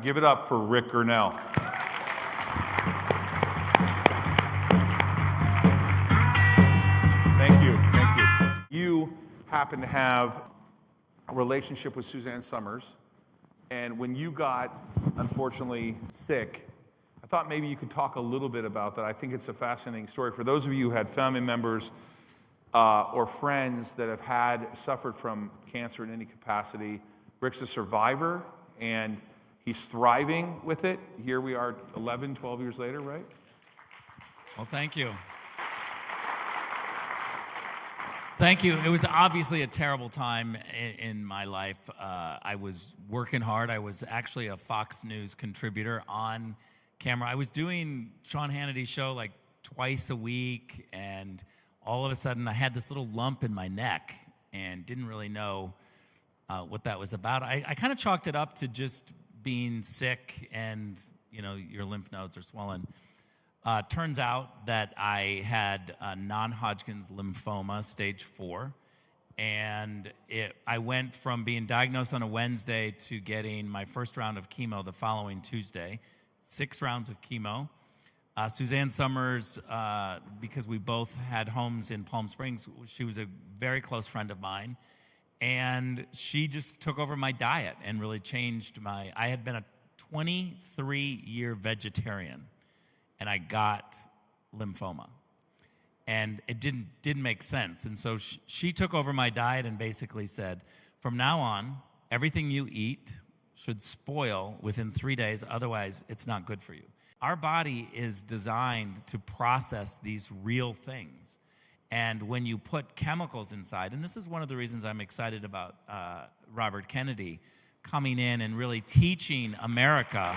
Give it up for Rick Grenell. Thank you. Thank you. You happen to have a relationship with Suzanne Somers, and when you got, unfortunately, sick, I thought maybe you could talk a little bit about that. I think it's a fascinating story. For those of you who had family members or friends that have suffered from cancer in any capacity, Rick's a survivor, and he's thriving with it. Here we are 11, 12 years later, right? Well, thank you. Thank you. It was obviously a terrible time in my life. I was working hard. I was actually a Fox News contributor on camera. I was doing Sean Hannity's show like twice a week, and all of a sudden I had this little lump in my neck and didn't really know what that was about. I kind of chalked it up to just being sick and, you know, your lymph nodes are swollen. Turns out that I had non-Hodgkin's lymphoma, stage 4, and I went from being diagnosed on a Wednesday to getting my first round of chemo the following Tuesday, 6 rounds of chemo. Suzanne Somers, because we both had homes in Palm Springs, she was a very close friend of mine, and she just took over my diet and really changed I had been a 23-year vegetarian, and I got lymphoma. And it didn't make sense. And so she took over my diet and basically said, from now on, everything you eat should spoil within 3 days, otherwise it's not good for you. Our body is designed to process these real things. And when you put chemicals inside, and this is one of the reasons I'm excited about Robert Kennedy coming in and really teaching America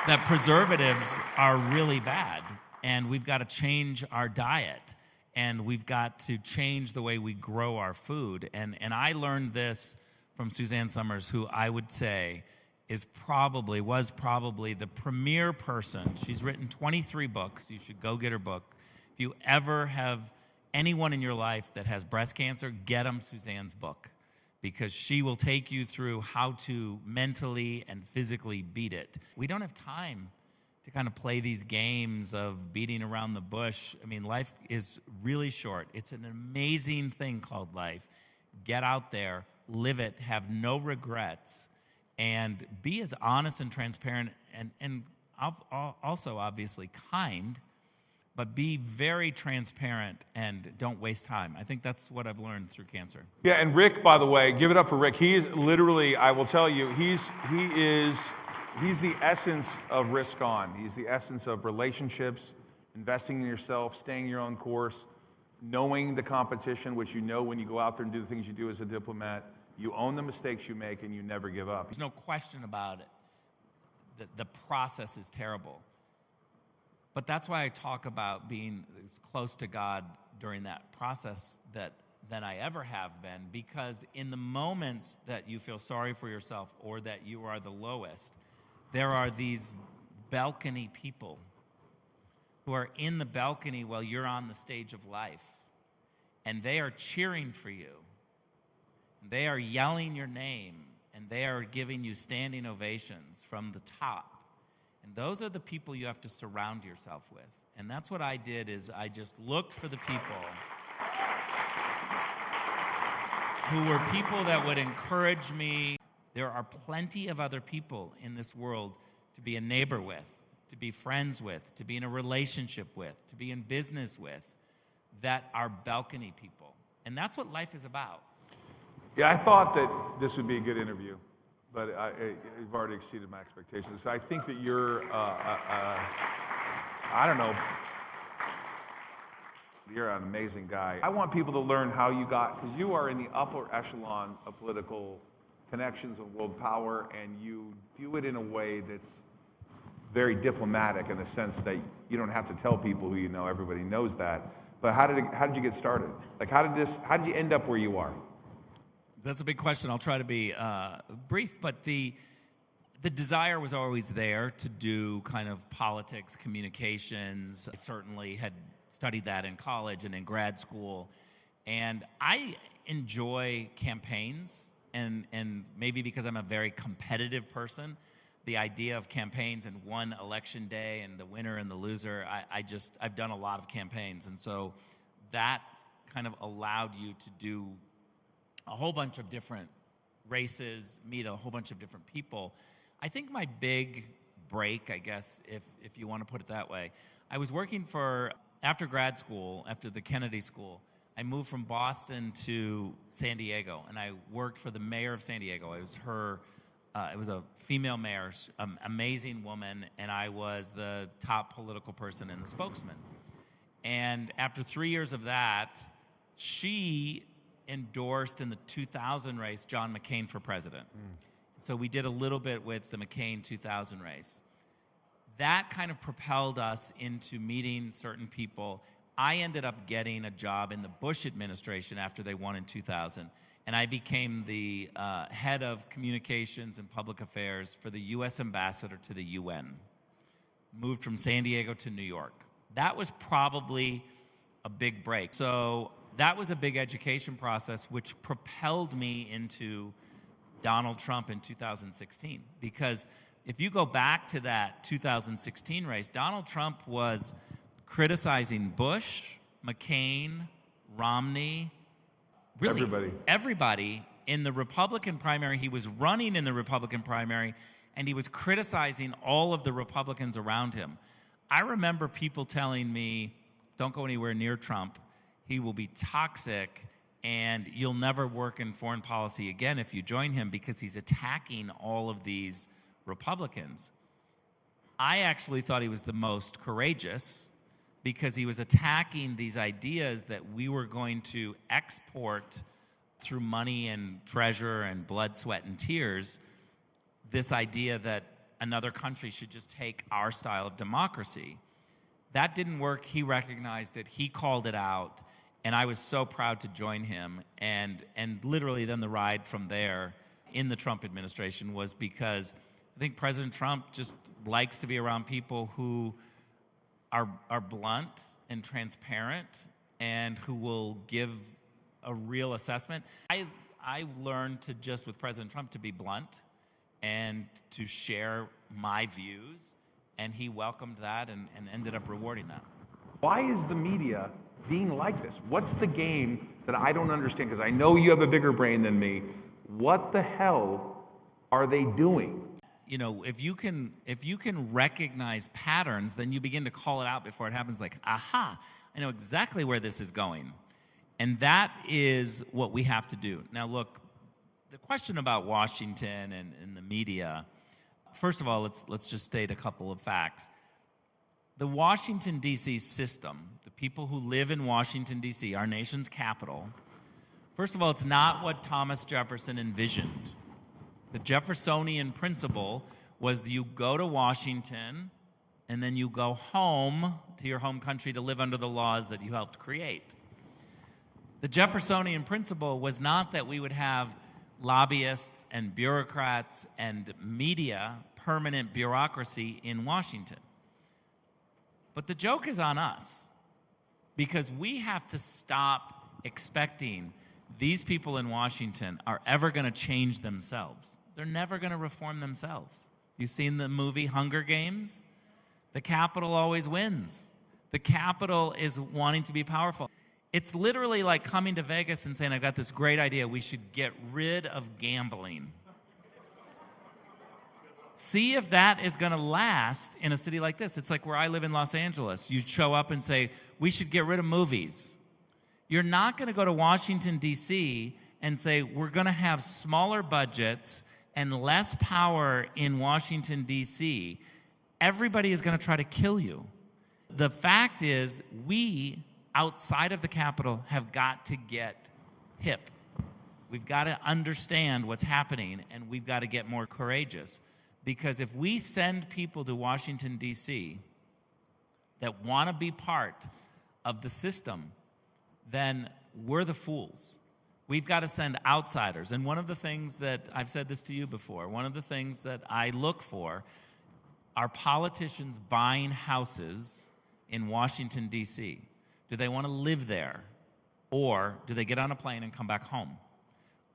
that preservatives are really bad, and we've got to change our diet, and we've got to change the way we grow our food. And I learned this from Suzanne Somers, who I would say was probably the premier person. She's written 23 books. You should go get her book. If you ever have anyone in your life that has breast cancer, get them Suzanne's book, because she will take you through how to mentally and physically beat it. We don't have time to kind of play these games of beating around the bush. I mean, life is really short. It's an amazing thing called life. Get out there, live it, have no regrets, and be as honest and transparent and also obviously kind, but be very transparent and don't waste time. I think that's what I've learned through cancer. Yeah, and Rick, by the way, give it up for Rick. He is literally, I will tell you, he's the essence of risk on. He's the essence of relationships, investing in yourself, staying your own course, knowing the competition, which you know when you go out there and do the things you do as a diplomat. You own the mistakes you make and you never give up. There's no question about it. The process is terrible. But that's why I talk about being as close to God during that process than I ever have been, because in the moments that you feel sorry for yourself or that you are the lowest, there are these balcony people who are in the balcony while you're on the stage of life, and they are cheering for you. They are yelling your name, and they are giving you standing ovations from the top. And those are the people you have to surround yourself with. And that's what I did, is I just looked for the people who were people that would encourage me. There are plenty of other people in this world to be a neighbor with, to be friends with, to be in a relationship with, to be in business with, that are balcony people. And that's what life is about. Yeah, I thought that this would be a good interview, but you've already exceeded my expectations. So I think that you're, I don't know, you're an amazing guy. I want people to learn how you got, because you are in the upper echelon of political connections of world power, and you do it in a way that's very diplomatic in the sense that you don't have to tell people who you know. Everybody knows that. But how did you get started? Like, how did you end up where you are? That's a big question. I'll try to be brief, but the desire was always there to do kind of politics, communications. I certainly had studied that in college and in grad school, and I enjoy campaigns. and maybe because I'm a very competitive person, the idea of campaigns and one election day and the winner and the loser, I've done a lot of campaigns. And so that kind of allowed you to do a whole bunch of different races, meet a whole bunch of different people. I think my big break, I guess, if you want to put it that way, I was working after grad school, after the Kennedy School, I moved from Boston to San Diego, and I worked for the mayor of San Diego. It was a female mayor, amazing woman, and I was the top political person and the spokesman. And after 3 years of that, she endorsed in the 2000 race John McCain for president. So we did a little bit with the McCain 2000 race. That kind of propelled us into meeting certain people. I ended up getting a job in the Bush administration after they won in 2000, and I became the head of communications and public affairs for the U.S. ambassador to the UN. Moved from San Diego to New York. That was probably a big break. So that was a big education process, which propelled me into Donald Trump in 2016. Because if you go back to that 2016 race, Donald Trump was criticizing Bush, McCain, Romney, really everybody in the Republican primary. He was running in the Republican primary, and he was criticizing all of the Republicans around him. I remember people telling me, don't go anywhere near Trump. He will be toxic, and you'll never work in foreign policy again if you join him because he's attacking all of these Republicans. I actually thought he was the most courageous because he was attacking these ideas that we were going to export through money and treasure and blood, sweat, and tears, this idea that another country should just take our style of democracy. That didn't work. He recognized it. He called it out. And I was so proud to join him. And literally then the ride from there in the Trump administration was because I think President Trump just likes to be around people who are blunt and transparent and who will give a real assessment. I learned to just, with President Trump, to be blunt and to share my views, and he welcomed that and ended up rewarding that. Why is the media being like this? What's the game that I don't understand? Because I know you have a bigger brain than me. What the hell are they doing? You know, if you can recognize patterns, then you begin to call it out before it happens. Like, aha, I know exactly where this is going. And that is what we have to do. Now, look, the question about Washington and the media, first of all, let's just state a couple of facts. The Washington, D.C. system, the people who live in Washington, D.C., our nation's capital, first of all, it's not what Thomas Jefferson envisioned. The Jeffersonian principle was you go to Washington and then you go home to your home country to live under the laws that you helped create. The Jeffersonian principle was not that we would have lobbyists and bureaucrats and media, permanent bureaucracy in Washington. But the joke is on us because we have to stop expecting these people in Washington are ever going to change themselves. They're never going to reform themselves. You've seen the movie Hunger Games? The Capitol always wins. The Capitol is wanting to be powerful. It's literally like coming to Vegas and saying, I've got this great idea. We should get rid of gambling. See if that is going to last in a city like this. It's like where I live in Los Angeles. You show up and say, we should get rid of movies. You're not going to go to Washington, D.C. and say, we're going to have smaller budgets and less power in Washington, D.C. Everybody is going to try to kill you. The fact is, we, outside of the Capitol, have got to get hip. We've got to understand what's happening, and we've got to get more courageous. Because if we send people to Washington, D.C. that want to be part of the system, then we're the fools. We've got to send outsiders. And one of the things that, I've said this to you before, one of the things that I look for are politicians buying houses in Washington, D.C. Do they want to live there? Or do they get on a plane and come back home?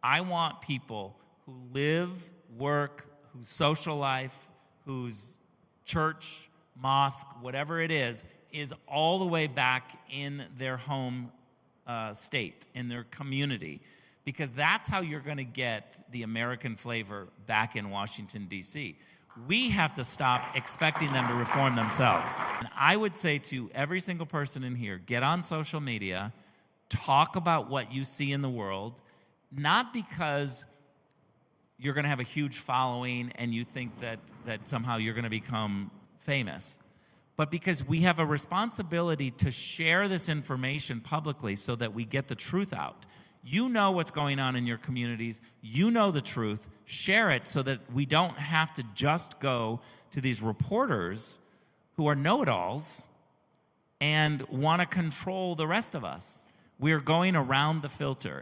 I want people who live, work, whose social life, whose church, mosque, whatever it is all the way back in their home state, in their community, because that's how you're going to get the American flavor back in Washington, D.C. We have to stop expecting them to reform themselves. And I would say to every single person in here, get on social media, talk about what you see in the world, not because you're going to have a huge following and you think that somehow you're going to become famous, but because we have a responsibility to share this information publicly so that we get the truth out. You know what's going on in your communities. You know the truth. Share it so that we don't have to just go to these reporters who are know-it-alls and want to control the rest of us. We're going around the filter.